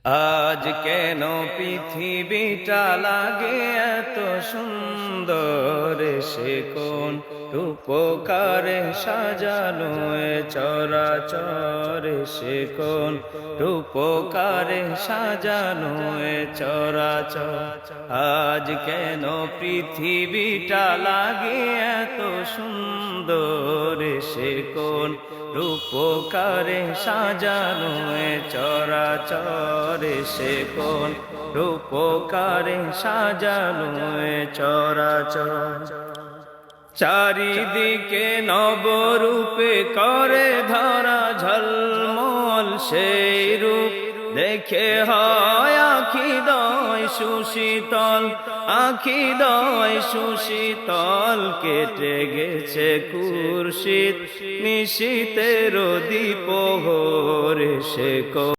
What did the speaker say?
আজ কেন পৃথিবীটা লাগে এত সুন্দর, সে কোন রূপকারে সাজানো এ চরাচর, সে কোন রূপকারে সাজানো এ চরাচর। আজ কেন পৃথিবীটা লাগে এত সুন্দর, সে কোন রূপকারে সাজানো এ চরাচর, সে কোন রূপকারে সাজানো এ চরাচর। চারিদিকে নবরূপে করে ধরা ঝলমল, সেই রূপ দেখে হয় আখিদয় সুশীতল, আখিদয় সুশীতল। কেটে গেছে কুরশিত নিশীতের দ্বীপহর, সে